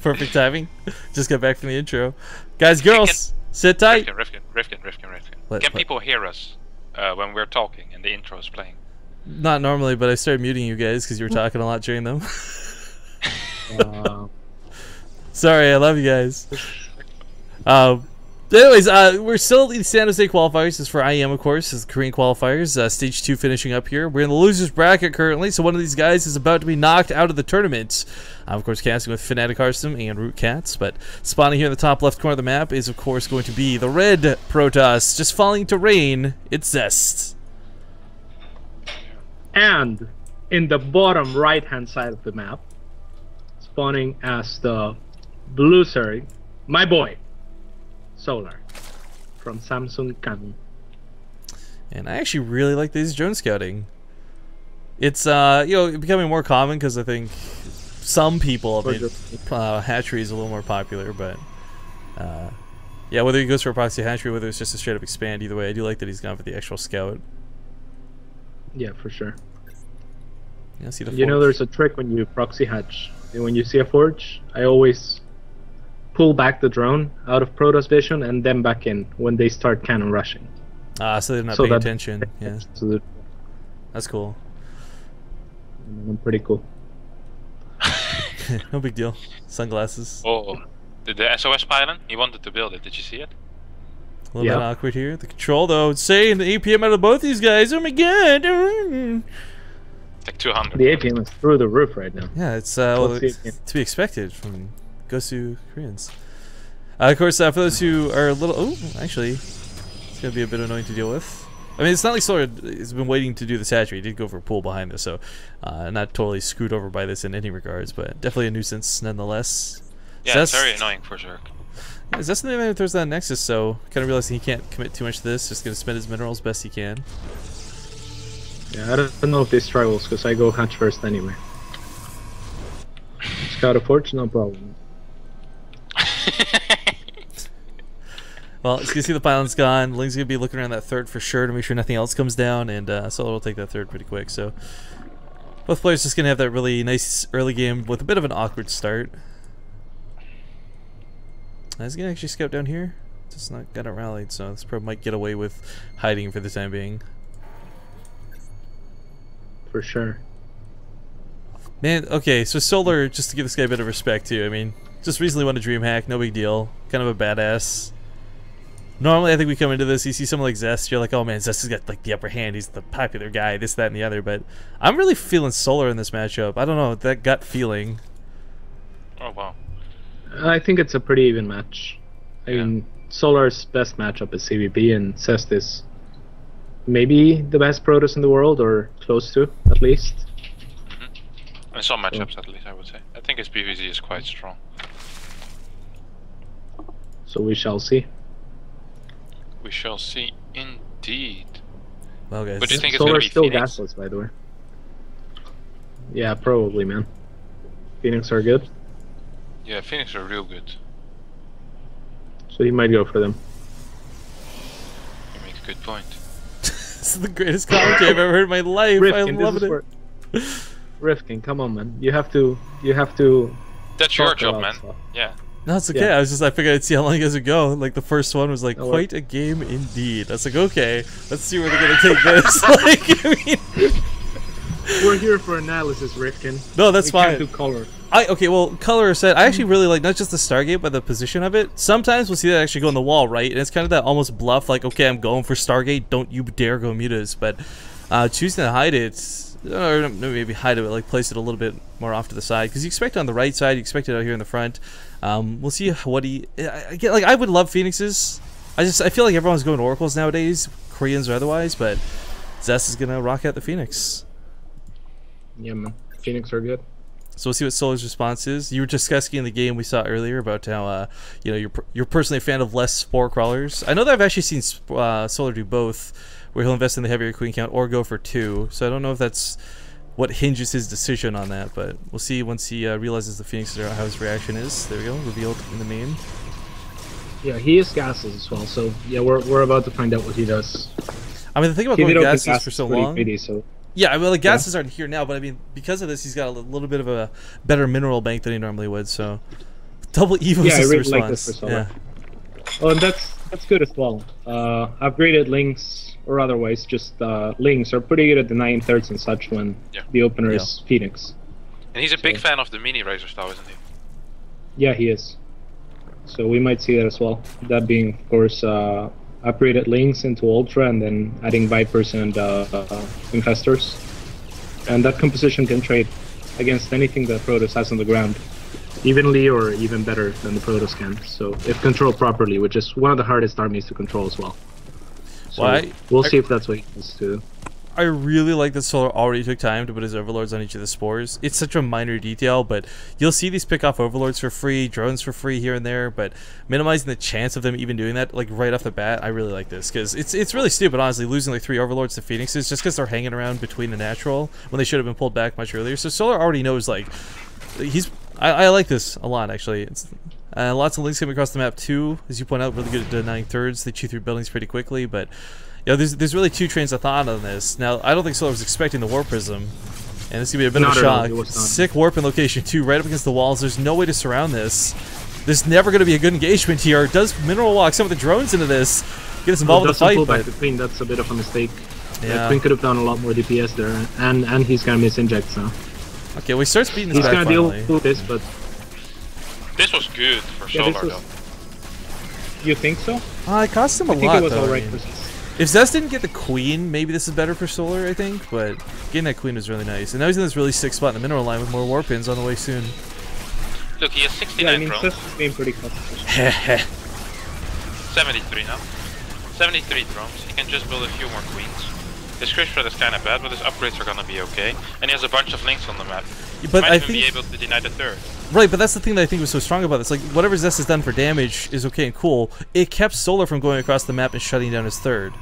Perfect timing. Just got back from the intro. Guys, girls, sit tight. Rifkin. Can people hear us when we're talking and the intro is playing? Not normally, but I started muting you guys because you were talking a lot during them. Sorry, I love you guys. Anyways, we're still in the San Jose qualifiers. This is for IEM, of course. This is the Korean qualifiers. Stage 2 finishing up here. We're in the losers bracket currently, so one of these guys is about to be knocked out of the tournament. Of course, casting with Fnatic Hearthstone and Root Cats, but spawning here in the top left corner of the map is, of course, going to be the red Protoss. Just falling to rain, it's Zest. And in the bottom right-hand side of the map, spawning as the blue Surrey, my boy, Solar, from Samsung Kami. And I actually really like these drone scouting. It's becoming more common because I think some people have made hatcheries a little more popular, but yeah, whether he goes for a proxy hatchery, whether it's just a straight up expand, either way, I do like that he's gone for the actual scout. Yeah, for sure. Yeah, see the you know, there's a trick when you proxy hatch. When you see a forge, I always pull back the drone out of Protoss vision and then back in when they start cannon rushing. So they're not paying attention. Yeah, that's cool. Pretty cool. No big deal. Sunglasses. Oh, the SOS pylon? He wanted to build it. Did you see it? A little bit awkward here. The control, though, insane. The APM out of both these guys. Oh my god. Like 200. The APM is through the roof right now. Yeah, it's to be expected from Gosu Koreans. Of course, for those who are a little... Oh, actually, it's going to be a bit annoying to deal with. I mean, it's not like Solar has been waiting to do the hatchery. He did go for a pool behind this, so not totally screwed over by this in any regards, but definitely a nuisance nonetheless. Yeah, Zest, it's very annoying for Zerk. Yeah, Zest in the event throws that Nexus, so kind of realizing he can't commit too much to this. Just going to spend his minerals best he can. Yeah, I don't know if this struggles because I go hatch first anyway. Scout a forge, no problem. Well, as you can see, the pylon's gone. Ling's going to be looking around that third for sure to make sure nothing else comes down, and Solar will take that third pretty quick. So both players just going to have that really nice early game with a bit of an awkward start. He's going to actually scout down here. Just not got it rallied, so this probably might get away with hiding for the time being. For sure. Man, okay, so Solar, just to give this guy a bit of respect too, I mean, just recently won a dream hack, no big deal. Kind of a badass. Normally, I think we come into this, you see someone like Zest, you're like, oh man, Zest has got like the upper hand, he's the popular guy, this, that, and the other, but I'm really feeling Solar in this matchup. I don't know, that gut feeling. Oh, wow. I think it's a pretty even match. I mean, Solar's best matchup is CVP, and Zest is maybe the best Protoss in the world, or close to, at least. In some matchups, at least, I would say. I think his PvZ is quite strong. So we shall see. We shall see, indeed. Well, guys, but do you think it's going to be still Phoenix? gasless, by the way. Yeah, probably, man. Phoenix are good. Yeah, Phoenix are real good. So he might go for them. You make a good point. This is the greatest commentary I've ever heard in my life. Rifkin, I love it. Rifkin, come on, man. You have to. That's your job, man. Stuff. Yeah. No, it's okay. I figured I'd see how long you guys would go. Like the first one was like quite a game indeed. I was like, okay, let's see where they're gonna take this. Like, I mean, we're here for analysis, Rifkin. No, that's fine. Can't do color. Okay, well, color aside, I actually really like not just the Stargate, but the position of it. Sometimes we'll see that actually go on the wall, right? And it's kind of that almost bluff, like, okay, I'm going for Stargate, don't you dare go Mutas. But choosing to hide it, or maybe hide it, but like place it a little bit more off to the side, because you expect it on the right side, you expect it out here in the front. We'll see what he. Like, I would love Phoenixes. I feel like everyone's going Oracles nowadays, Koreans or otherwise, but Zest is gonna rock out the Phoenix. Yeah, man. Phoenix are good. So we'll see what Solar's response is. You were discussing in the game we saw earlier about how you know, you're personally a fan of less Spore Crawlers. I know that I've actually seen Solar do both, where he'll invest in the heavier Queen count or go for 2. So I don't know if that's what hinges his decision on that, but we'll see once he realizes the Phoenixes are how his reaction is. There we go, revealed in the name. Yeah, he is gases as well. So yeah, we're about to find out what he does. I mean, the thing about going gases for so long. Pretty, so. Yeah, I mean, the gases aren't here now, but I mean, because of this, he's got a little bit of a better mineral bank than he normally would. So Double Evo Yeah, I system really like this response. for Solar. Oh, and that's good as well. Upgraded links or otherwise, just links are pretty good at denying thirds and such when the opener is Phoenix. And he's a big fan of the mini razor style, isn't he? Yeah, he is. So we might see that as well. That being, of course, upgraded links into Ultra and then adding Vipers and Infestors. And that composition can trade against anything that Protoss has on the ground, evenly or even better than the Protoss can. So if controlled properly, which is one of the hardest armies to control as well. So we'll see if that's what he wants to do. I really like that Solar already took time to put his overlords on each of the spores. It's such a minor detail, but you'll see these pick off overlords for free, drones for free here and there, but minimizing the chance of them even doing that, like right off the bat, I really like this, because it's really stupid, honestly, losing like 3 overlords to Phoenixes just because they're hanging around between the natural when they should have been pulled back much earlier. So Solar already knows, like, I like this a lot, actually. It's lots of links coming across the map too, as you point out, really good at denying thirds. They chew through buildings pretty quickly, but you know, there's really 2 trains of thought on this. Now, I don't think Solar was expecting the Warp Prism, and this could be a bit of a shock. Sick Warp in location 2, right up against the walls. There's no way to surround this. There's never going to be a good engagement here. Does Mineral Walk some of the drones into this? Get us involved in the fight, pull back the Queen, that's a bit of a mistake. Yeah. Queen could have done a lot more DPS there, and he's going to miss injects now. Okay, well, he starts beating this back back finally. finally. He's going to deal with this, but... This was good for Solar, though. You think so? It cost him a lot, I think it was though, alright I mean. for Zest. If Zest didn't get the Queen, maybe this is better for Solar, I think, but getting that Queen was really nice. And now he's in this really sick spot in the mineral line with more war pins on the way soon. Look, he has 69 drones. Zest is being pretty cost-efficient. 73 now. 73 drones. He can just build a few more Queens. His crit threat is kind of bad, but his upgrades are gonna be okay. And he has a bunch of links on the map. But Might I even think be able to deny the third. Right, but that's the thing that I think was so strong about this. Like, whatever Zest has done for damage is okay and cool. It kept Solar from going across the map and shutting down his third.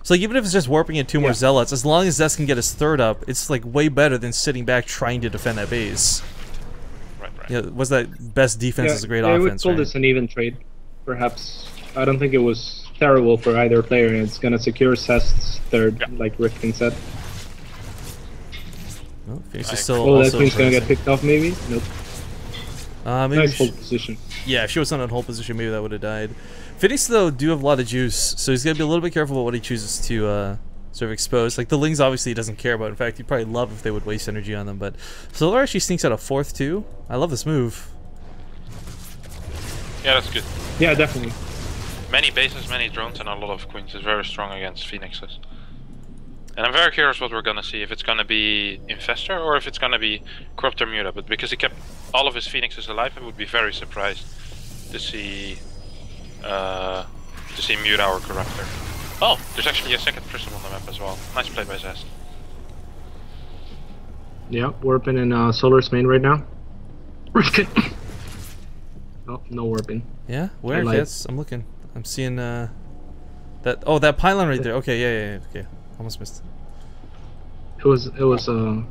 So, like, even if it's just warping in 2 more Zealots, as long as Zest can get his third up, it's, like, way better than sitting back trying to defend that base. Right. Yeah, was that best defense is a great offense, offense, I would call this an even trade, perhaps. I don't think it was terrible for either player, and it's gonna secure Zest's third, like Rifkin said. Oh, Phoenix is still oh, that Queen's gonna get picked off, maybe? Nope. Maybe nice hold position. Yeah, if she was not on hold position, maybe that would have died. Phoenix, though, do have a lot of juice, so he's gonna be a little bit careful about what he chooses to sort of expose. Like, the Lings, obviously, he doesn't care about. In fact, he'd probably love if they would waste energy on them, but Solar actually sneaks out a 4th, too. I love this move. Yeah, that's good. Yeah, definitely. Many bases, many drones, and a lot of Queens is very strong against Phoenixes. And I'm very curious what we're gonna see, if it's gonna be Infestor or if it's gonna be Corruptor Muta, but because he kept all of his Phoenixes alive, I would be very surprised to see Muta or Corruptor. Oh, there's actually a second Prism on the map as well. Nice play by Zest. Yeah, warping in Solar's main right now. Oh, no warping. Yeah, where? Yes, I'm looking. I'm seeing that. Oh, that pylon right there. Okay, yeah. Okay, almost missed it. It was. I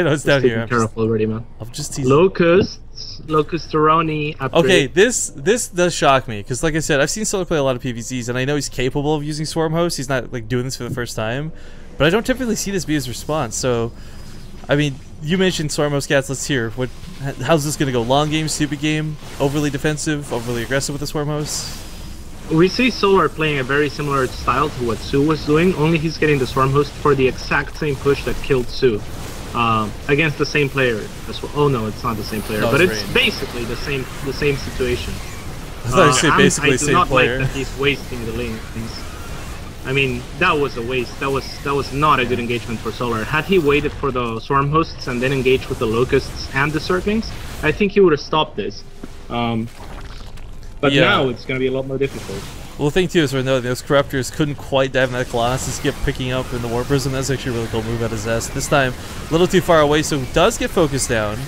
know it's down here. I'm careful already, man. I'm just teasing. Locustaroni upgrade. Okay, this does shock me, because like I said, I've seen Solar play a lot of PvZs, and I know he's capable of using Swarm Host. He's not like doing this for the first time, but I don't typically see this be his response. So, I mean, you mentioned Swarm Host, Cats. Let's hear how's this gonna go? Long game, stupid game, overly defensive, overly aggressive with the Swarm Host. We see Solar playing a very similar style to what Su was doing, only he's getting the Swarm Host for the exact same push that killed Su. Against the same player as well. Oh no, it's not the same player, but it's basically the same situation. I thought you said basically the same player. I do not like that he's wasting the link. I mean, that was a waste. That was not a good engagement for Solar. Had he waited for the Swarm Hosts and then engaged with the Locusts and the Zerglings, I think he would have stopped this. But now it's going to be a lot more difficult. Well, the thing too is right now those Corruptors couldn't quite dive in that Colossus, kept picking up in the War Prism. That's actually a really cool move out of Zest. This time, a little too far away, so it does get focused down.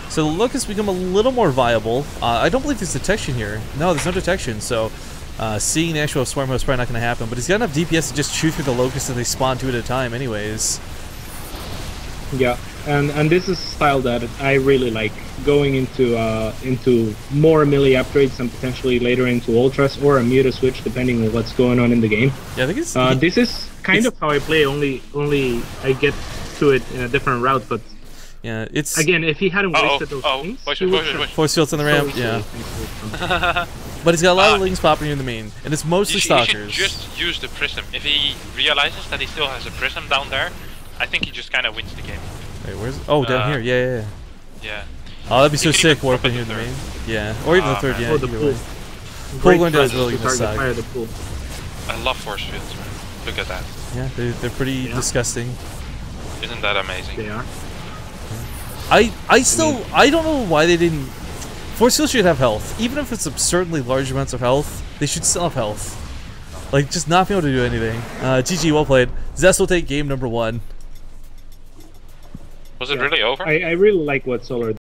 So the Locusts become a little more viable. I don't believe there's detection here. No, there's no detection, so seeing the actual Swarm Host is probably not going to happen. But he's got enough DPS to just chew through the Locusts and they spawn 2 at a time anyways. Yeah, and this is a style that I really like, going into more melee upgrades and potentially later into Ultras or a Muta switch depending on what's going on in the game. Yeah, I think it's this is kind of how I play, only I get to it in a different route, but Yeah, it's Again, if he hadn't wasted those oh, things, push, he would push, have push. force fields on the ramp. so Yeah, easily. but he's got a lot of lings popping in the main, and it's mostly He should stalkers. just use the prism. If he realizes that he still has a prism down there, I think he just kind of wins the game. Wait, where's? Oh, down here. Yeah. Yeah. Oh, that'd be so He could sick even warping drop here it in the to main. Yeah, or even the third. man. Yeah, Oh, the either pool. way. Great going down is choice really to gonna target suck. fire the pool. I love force fields, man. Look at that. Yeah, they're pretty disgusting. Isn't that amazing? They are. I still I don't know why they didn't. Force fields should have health, even if it's absurdly large amounts of health. They should still have health. Like just not being able to do anything. GG, well played. Zest will take game number 1. Was it really over? I really like what Solar